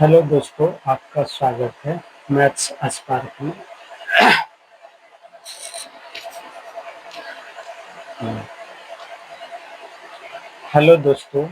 Hello दोस्तों, आपका स्वागत है मैथ्स स्पार्क में। हेलो दोस्तों,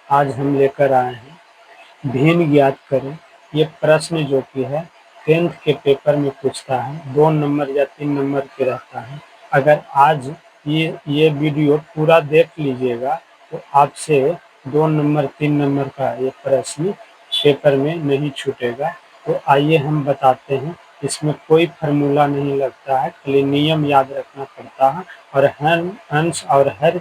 आज हम लेकर आए हैं भिन्न ज्ञात करें। ये प्रश्न जो कि है 10th के पेपर में पूछता है, 2 नंबर या 3 नंबर के रहता है। अगर आज ये वीडियो पूरा देख लीजिएगा तो आपसे 2 नंबर 3 नंबर का ये प्रश्न पेपर में नहीं छूटेगा। तो आइए हम बताते हैं। इसमें कोई फार्मूला नहीं लगता है, खाली नियम याद रखना पड़ता है और हर अंश और हर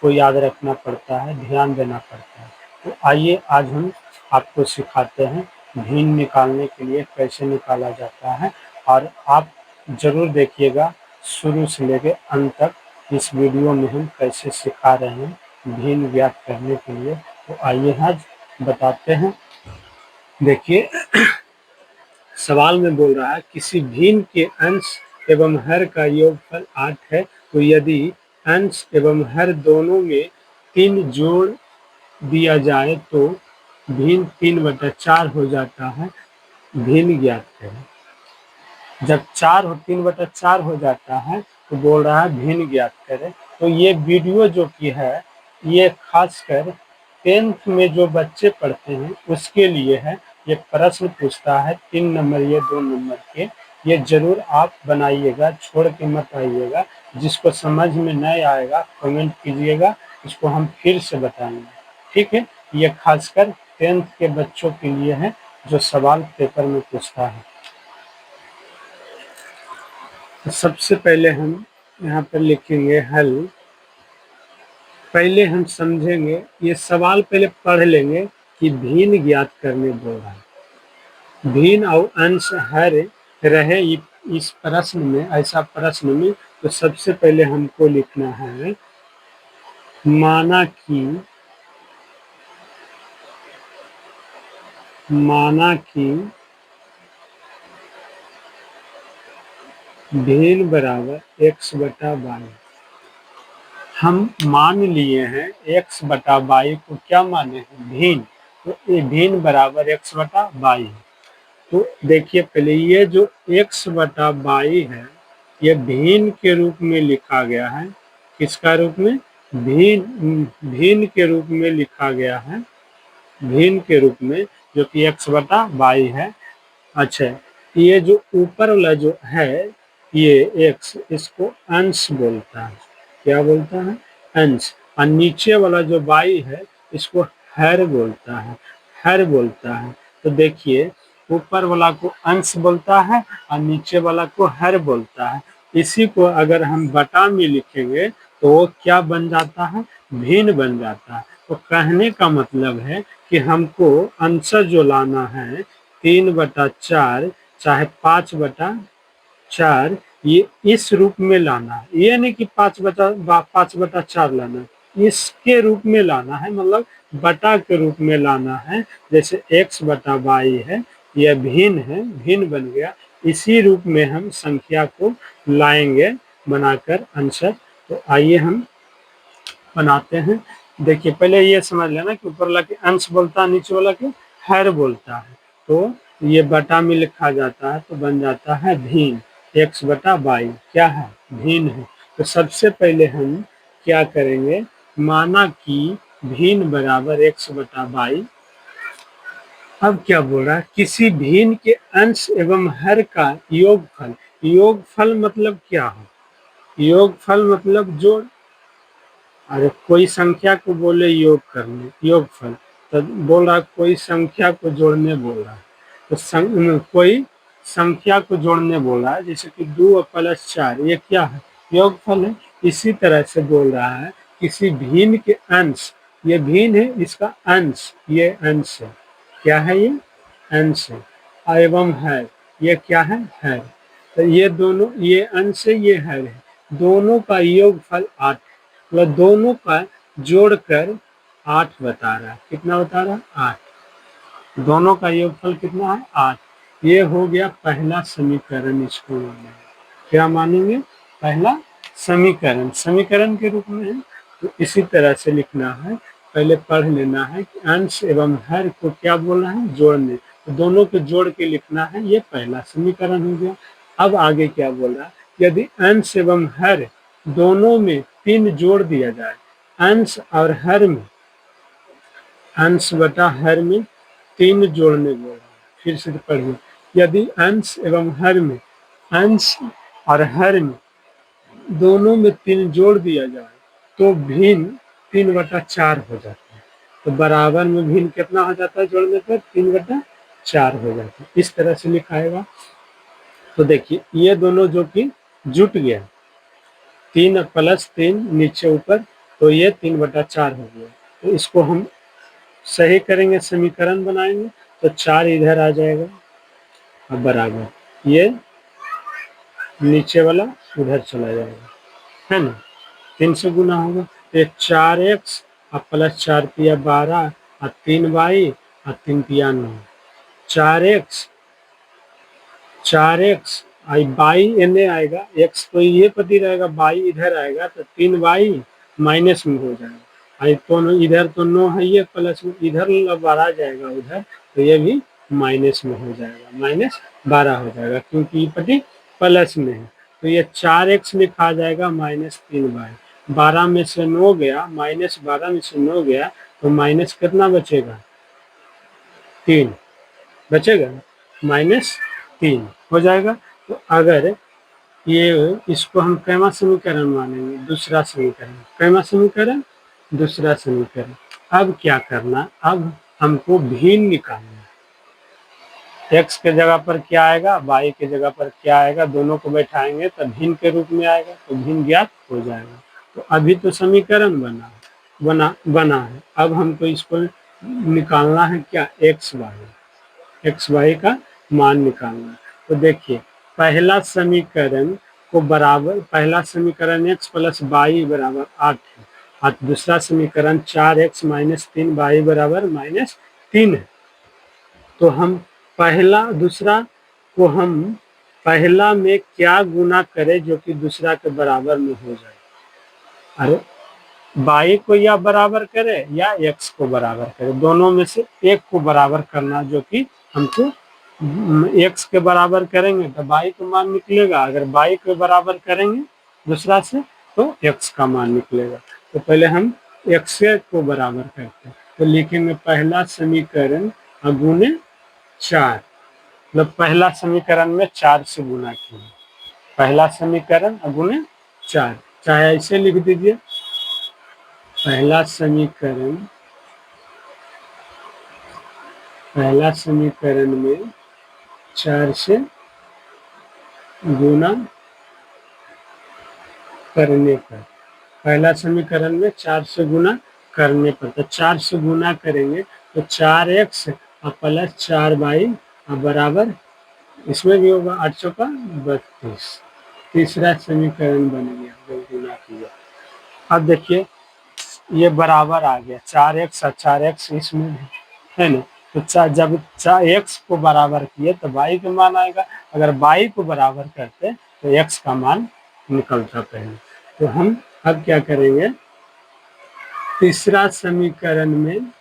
को याद रखना पड़ता है, ध्यान देना पड़ता है। तो आइए आज हम आपको सिखाते हैं भिन्न निकालने के लिए कैसे निकाला जाता है, और आप जरूर देखिएगा शुरू से लेकर अंत तक इस वीडियो में हम कैसे सिखा रहे हैं भिन्न ज्ञात करने के लिए। तो आइए आज बताते हैं। देखिए, सवाल में बोल रहा है किसी भिन्न के अंश एवं हर का योगफल 8 है, तो यदि अंश एवं हर दोनों में 3 जोड़ दिया जाए तो भिन्न 3/4 हो जाता है। भिन्न ज्ञात करें। जब 3/4 हो जाता है तो बोल रहा है भिन्न ज्ञात करें। तो ये वीडियो जो कि है ये खासकर 10th में जो बच्चे पढ़ते हैं उसके लिए है। ये प्रश्न पूछता है 3 नंबर या 2 नंबर के। ये जरूर आप बनाइएगा, छोड़ के मत आइएगा। जिसको समझ में नहीं आएगा कमेंट कीजिएगा, इसको हम फिर से बताएंगे। ठीक है, ये खासकर 10th के बच्चों के लिए है जो सवाल पेपर में पूछता है। तो सबसे पहले हम यहाँ पर लिखेंगे हल। पहले हम समझेंगे ये सवाल, पहले पढ़ लेंगे कि भिन्न ज्ञात करने बोल रहा है। भिन्न और अंश हर रहे इस प्रश्न में, ऐसा प्रश्न में तो सबसे पहले हमको लिखना है माना कि भिन्न बराबर x/y। हम मान लिए हैं x/y को क्या माने हैं, भिन्न। तो ये भिन्न बराबर x/y है। तो देखिए पहले ये जो x/y है ये भिन्न के रूप में लिखा गया है। किसका रूप में? भिन्न के रूप में लिखा गया है। भिन्न के रूप में जो कि x/y है। अच्छा, ये जो ऊपर वाला जो है ये x, इसको अंश बोलता है। क्या बोलता है? अंश। और नीचे वाला जो y है इसको हर बोलता है। हर बोलता है। तो देखिए ऊपर वाला को अंश बोलता है और नीचे वाला को हर बोलता है। इसी को अगर हम बटा में लिखेंगे तो वो क्या बन जाता है? भिन्न बन जाता है। तो कहने का मतलब है कि हमको आंसर जो लाना है 3/4 चाहे 5/4, ये इस रूप में लाना है। ये नहीं कि 5/4 लाना है, इसके रूप में लाना है, मतलब बटा के रूप में लाना है। जैसे x/y है, यह भिन्न है, भिन्न बन गया। इसी रूप में हम संख्या को लाएंगे बनाकर आंसर। तो आइए हम बनाते हैं। देखिए पहले ये समझ लेना कि ऊपर वाला के अंश बोलता है, नीचे वाला के हर बोलता है। तो ये बटा में लिखा जाता है तो बन जाता है भिन्न। x/y क्या है? भिन्न है। तो सबसे पहले हम क्या करेंगे, माना कि भिन्न बराबर x/y। अब क्या बोल रहा है, किसी भिन्न के अंश एवं हर का योगफल। योगफल मतलब क्या है? योगफल मतलब जोड़। अरे कोई संख्या को बोले योग करने, योगफल, तो बोल रहा कोई संख्या को जोड़ने बोल रहा है। तो कोई संख्या को जोड़ने बोल रहा है, जैसे कि 2 + 4 ये क्या है? योगफल है। इसी तरह से बोल रहा है किसी भिन्न के अंश, ये भिन्न है, इसका अंश, ये अंश है। क्या है? ये अंश है। एवं है, ये क्या है? है। तो ये दोनों, ये अंश है, ये है, दोनों का योगफल 8, मतलब दोनों का जोड़कर 8 बता रहा है। कितना बता रहा है? 8। दोनों का योगफल कितना है? 8। ये हो गया पहला समीकरण। इसको क्या मानेंगे? पहला समीकरण, समीकरण के रूप में है। तो इसी तरह से लिखना है। पहले पढ़ लेना है कि अंश एवं हर को क्या बोलना है? जोड़ने। तो दोनों को जोड़ के लिखना है, ये पहला समीकरण हो गया। अब आगे क्या बोल रहा है, यदि अंश एवं हर दोनों में 3 जोड़ दिया जाए, अंश और हर में, अंश बटा हर में 3 जोड़ने बोल रहा है। फिर से पढ़िए, यदि अंश एवं हर में, अंश और हर में दोनों में 3 जोड़ दिया जाए तो भिन्न 3/4 हो जाता है। तो बराबर में भिन्न कितना हो जाता है जोड़ने पर, 3/4 हो जाता है। इस तरह से लिखाएगा। तो देखिए ये दोनों जो कि जुट गया, 3 + 3 नीचे ऊपर, तो ये 3/4 हो गया। तो इसको हम सही करेंगे, समीकरण बनाएंगे, तो 4 इधर आ जाएगा और बराबर ये नीचे वाला उधर चला जाएगा, है ना। 3 से गुना होगा तो 4x और +4 × 12 और 3y और 3 × 9, 4x आई बाई एने आएगा, x तो ये पति रहेगा, बाई इधर आएगा, तो 3y माइनस में हो जाएगा। आई तो इधर तो 9 है, ये प्लस में, इधर 12 जाएगा उधर, तो ये भी माइनस में हो जाएगा, -12 हो जाएगा, क्योंकि ये पति प्लस में है। तो ये 4x लिखा जाएगा -3y, 12 में से 9 गया, -12 में से 9 गया, तो माइनस कितना बचेगा, 3 बचेगा, -3 हो जाएगा। तो अगर ये इसको हम कैमा समीकरण मानेंगे, दूसरा समीकरण, कैमा समीकरण, दूसरा समीकरण। अब क्या करना, अब हमको भिन्न निकालना है। x के जगह पर क्या आएगा, y के जगह पर क्या आएगा, दोनों को बैठाएंगे तो भिन्न के रूप में आएगा, तो भिन्न ज्ञात हो जाएगा। तो अभी तो समीकरण बना है, अब हमको इसको निकालना है क्या, एक्स वाई का मान निकालना है। तो देखिए पहला समीकरण को बराबर, पहला समीकरण x + y = 8 है, और दूसरा समीकरण 4x - 3y = -3 है। तो हम पहला दूसरा को हम पहला में क्या गुना करें जो कि दूसरा के बराबर में हो जाए, अरे y को या बराबर करे या x को बराबर करे, दोनों में से एक को बराबर करना, जो कि हमको x के बराबर करेंगे तो y का मान निकलेगा, अगर y के बराबर करेंगे दूसरा से तो x का मान निकलेगा। तो पहले हम x को बराबर करते हैं, तो लिखेंगे पहला समीकरण गुने 4, मतलब पहला समीकरण में 4 से गुना किए, पहला समीकरण गुने 4, चाहे ऐसे लिख दीजिए, पहला समीकरण में 4 से गुना करने पर, पहला समीकरण में 4 से गुना करने पर, तो 4 से गुना करेंगे तो 4x और +4y और बराबर, इसमें भी होगा 8 × 32, तीसरा समीकरण बन गया जब गुना किया। अब देखिए ये बराबर आ गया, 4x और 4x इसमें है ना, तो जब x को बराबर किए तो y का मान आएगा, अगर y को बराबर करते तो x का मान निकलता पहले। तो हम अब क्या करेंगे, तीसरा समीकरण में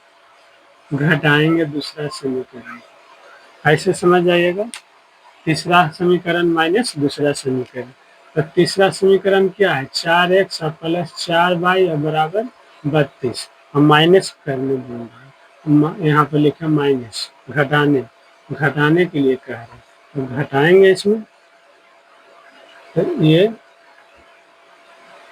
घटाएंगे दूसरा समीकरण, ऐसे समझ जाइएगा, तीसरा समीकरण माइनस दूसरा समीकरण। तो तीसरा समीकरण क्या है, 4x और +4y बराबर 32, हम माइनस करने बोल रहे हैं, यहाँ पर लिखा माइनस, घटाने के लिए कह रहे हैं, तो घटाएंगे इसमें, तो ये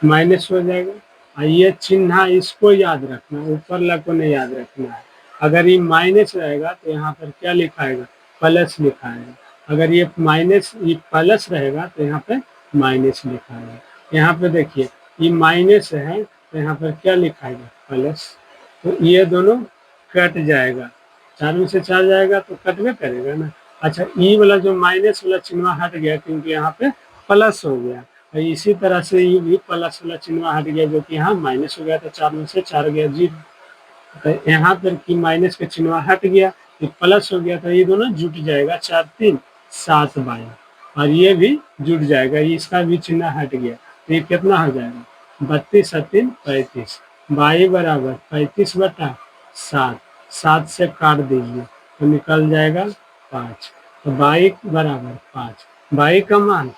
माइनस हो जाएगा। और ये चिन्ह इसको याद रखना, ऊपर वाला को नहीं याद रखना है। अगर ये माइनस रहेगा तो यहाँ पर क्या लिखाएगा, प्लस लिखाएगा, अगर ये माइनस, ये प्लस रहेगा तो यहाँ पे माइनस लिखाएगा। यहाँ पे देखिए ये माइनस है तो यहाँ पर क्या लिखाएगा, प्लस, तो ये दोनों कट जाएगा, 4 में से 4 जाएगा तो कटवे करेगा ना। अच्छा ई वाला जो माइनस वाला चिन्ह हट गया क्योंकि यहाँ पे प्लस हो गया, तो इसी तरह से ये भी प्लस वाला चिन्ह हट गया जो कि यहाँ माइनस हो गया, तो 4 में से 4 गया 0, तो यहाँ पर कि माइनस का चिन्ह हट गया, तो प्लस हो गया, तो ये दोनों जुट जाएगा, 4 × 3 = 7 बाई, और ये भी जुट जाएगा, इसका भी चिन्ह हट गया, तो ये कितना हो जाएगा, 32 और 3 35, बाई बराबर 35/7, 7 से काट दीजिए तो निकल जाएगा 5, तो y बराबर 5, y का मान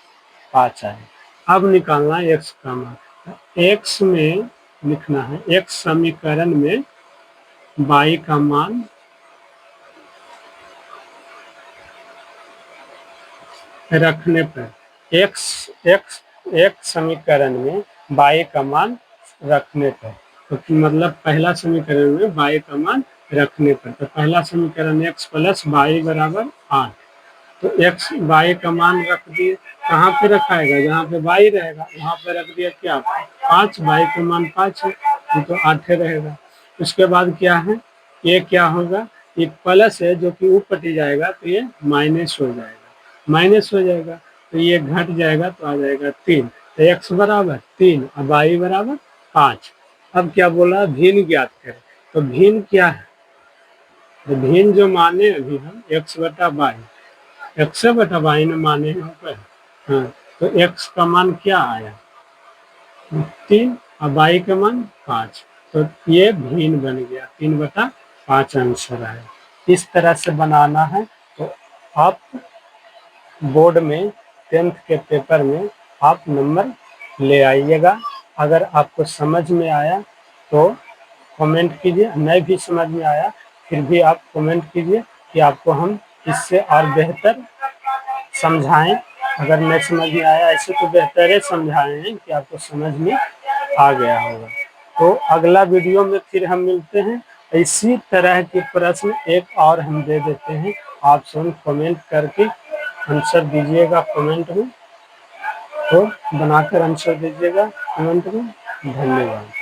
5 आए। अब निकालना x का मान, x में लिखना है, x समीकरण में y का मान रखने पर, x समीकरण में y का मान रखने पर, तो मतलब पहला समीकरण में y का मान रखने पर, तो पहला समीकरण x प्लस y बराबर 8, तो x y का मान रख दिए, कहाँ पे रखाएगा, जहाँ पे y रहेगा वहाँ पे रख दिया क्या 5, y का मान 5 है, तो 8 रहेगा। उसके बाद क्या है, ये क्या होगा, ये प्लस है जो कि ऊपर जाएगा तो ये माइनस हो जाएगा, माइनस हो जाएगा तो ये घट जाएगा तो आ जाएगा 3, तो x बराबर 3 और y बराबर 5। अब क्या बोला, भिन्न ज्ञात करें, तो भिन्न क्या है, तो भिन्न जो माने अभी हम x बटा वाई, x बटा वाई में माने हैं ऊपर, हाँ, तो x का मान क्या आया 3 और y का मान 5, तो ये भिन्न बन गया, 3/5 आंसर आया। इस तरह से बनाना है, तो आप बोर्ड में 10th के पेपर में आप नंबर ले आइएगा। अगर आपको समझ में आया तो कमेंट कीजिए, नहीं भी समझ में आया फिर भी आप कमेंट कीजिए कि आपको हम इससे और बेहतर समझाएं। अगर नहीं समझ में आया, ऐसे तो बेहतर है समझाएं हैं कि आपको समझ में आ गया होगा। तो अगला वीडियो में फिर हम मिलते हैं, इसी तरह के प्रश्न एक और हम दे देते हैं, आप सब कमेंट करके आंसर दीजिएगा कमेंट में, तो बनाकर आंसर दीजिएगा कमेंट में। धन्यवाद।